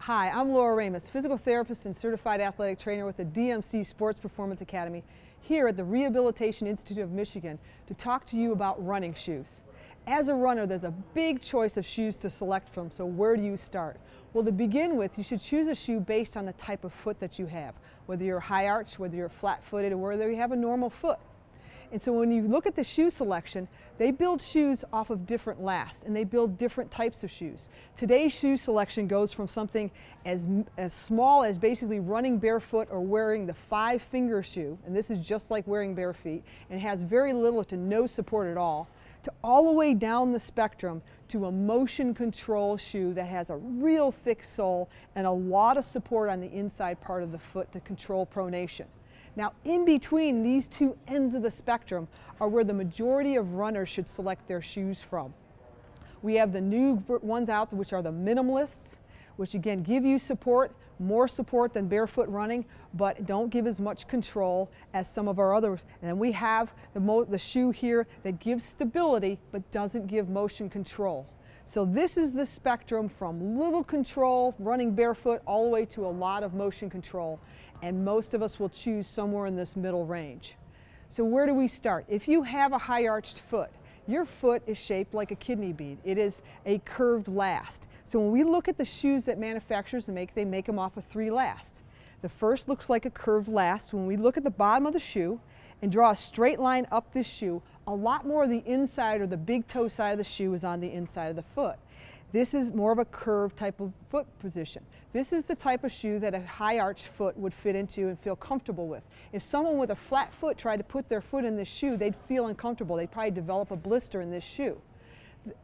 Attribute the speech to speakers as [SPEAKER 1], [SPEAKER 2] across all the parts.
[SPEAKER 1] Hi, I'm Laura Ramus, physical therapist and certified athletic trainer with the DMC Sports Performance Academy here at the Rehabilitation Institute of Michigan to talk to you about running shoes. As a runner, there's a big choice of shoes to select from, so where do you start? Well, to begin with, you should choose a shoe based on the type of foot that you have, whether you're high arch, whether you're flat-footed, or whether you have a normal foot. And so when you look at the shoe selection, they build shoes off of different lasts, and they build different types of shoes. Today's shoe selection goes from something as small as basically running barefoot or wearing the 5-finger shoe, and this is just like wearing bare feet, and has very little to no support at all the way down the spectrum to a motion control shoe that has a real thick sole and a lot of support on the inside part of the foot to control pronation. Now, in between these two ends of the spectrum are where the majority of runners should select their shoes from. We have the new ones out, which are the minimalists, which again give you support, more support than barefoot running, but don't give as much control as some of our others. And then we have the shoe here that gives stability but doesn't give motion control. So this is the spectrum from little control, running barefoot, all the way to a lot of motion control. And most of us will choose somewhere in this middle range. So where do we start? If you have a high arched foot, your foot is shaped like a kidney bean. It is a curved last. So when we look at the shoes that manufacturers make, they make them off of 3 lasts. The first looks like a curved last. When we look at the bottom of the shoe and draw a straight line up this shoe, a lot more of the inside or the big toe side of the shoe is on the inside of the foot. This is more of a curved type of foot position. This is the type of shoe that a high arched foot would fit into and feel comfortable with. If someone with a flat foot tried to put their foot in this shoe, they'd feel uncomfortable. They'd probably develop a blister in this shoe.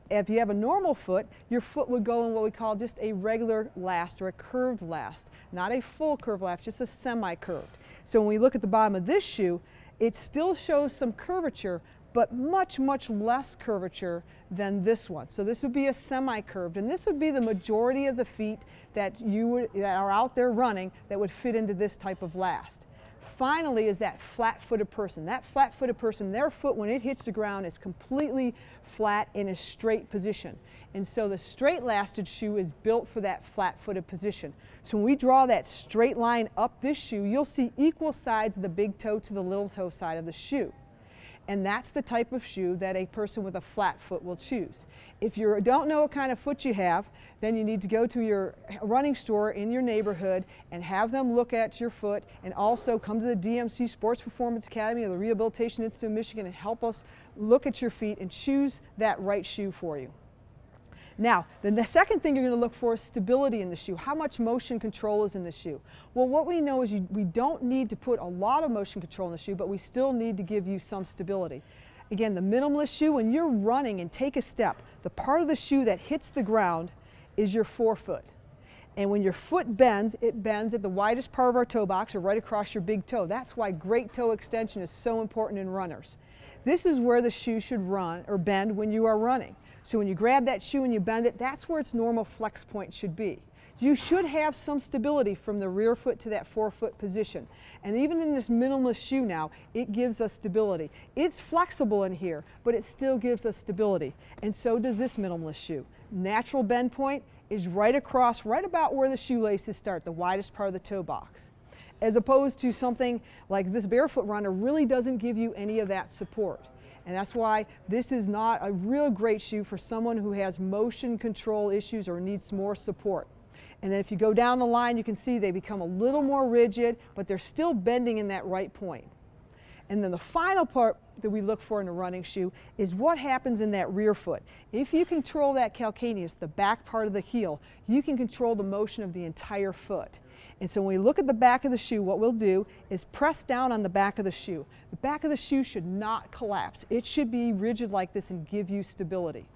[SPEAKER 1] If you have a normal foot, your foot would go in what we call just a regular last or a curved last, not a full curved last, just a semi-curved. So when we look at the bottom of this shoe, it still shows some curvature, but much, much less curvature than this one. So this would be a semi-curved, and this would be the majority of the feet that are out there running that would fit into this type of last. Finally is that flat-footed person. That flat-footed person, their foot when it hits the ground is completely flat in a straight position. And so the straight-lasted shoe is built for that flat-footed position. So when we draw that straight line up this shoe, you'll see equal sides of the big toe to the little toe side of the shoe. And that's the type of shoe that a person with a flat foot will choose. If you don't know what kind of foot you have, then you need to go to your running store in your neighborhood and have them look at your foot, and also come to the DMC Sports Performance Academy or the Rehabilitation Institute of Michigan and help us look at your feet and choose that right shoe for you. Now, the second thing you're going to look for is stability in the shoe. How much motion control is in the shoe? Well, what we know is we don't need to put a lot of motion control in the shoe, but we still need to give you some stability. Again, the minimalist shoe, when you're running and take a step, the part of the shoe that hits the ground is your forefoot. And when your foot bends, it bends at the widest part of our toe box or right across your big toe. That's why great toe extension is so important in runners. This is where the shoe should run or bend when you are running. So when you grab that shoe and you bend it, that's where its normal flex point should be. You should have some stability from the rear foot to that forefoot position. And even in this minimalist shoe now, it gives us stability. It's flexible in here, but it still gives us stability. And so does this minimalist shoe. Natural bend point is right across, right about where the shoelaces start, the widest part of the toe box. As opposed to something like this barefoot runner really doesn't give you any of that support. And that's why this is not a real great shoe for someone who has motion control issues or needs more support. And then if you go down the line, you can see they become a little more rigid, but they're still bending in that right point. And then the final part that we look for in a running shoe is what happens in that rear foot. If you control that calcaneus, the back part of the heel, you can control the motion of the entire foot. And so when we look at the back of the shoe, what we'll do is press down on the back of the shoe. The back of the shoe should not collapse. It should be rigid like this and give you stability.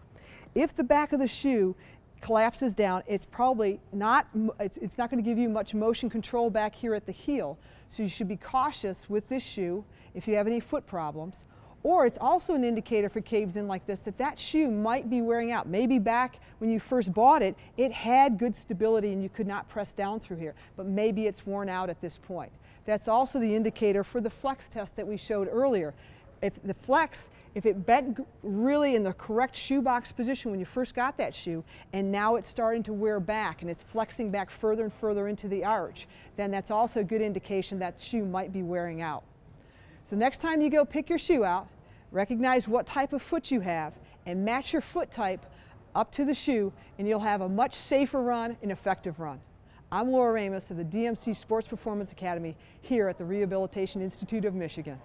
[SPEAKER 1] If the back of the shoe collapses down, it's probably not, it's not going to give you much motion control back here at the heel. So you should be cautious with this shoe if you have any foot problems. Or it's also an indicator for caves in like this that that shoe might be wearing out. Maybe back when you first bought it, it had good stability and you could not press down through here, but maybe it's worn out at this point. That's also the indicator for the flex test that we showed earlier. If the flex, if it bent really in the correct shoebox position when you first got that shoe, and now it's starting to wear back and it's flexing back further and further into the arch, then that's also a good indication that shoe might be wearing out. So next time you go pick your shoe out, recognize what type of foot you have and match your foot type up to the shoe, and you'll have a much safer run and effective run. I'm Laura Ramos of the DMC Sports Performance Academy here at the Rehabilitation Institute of Michigan.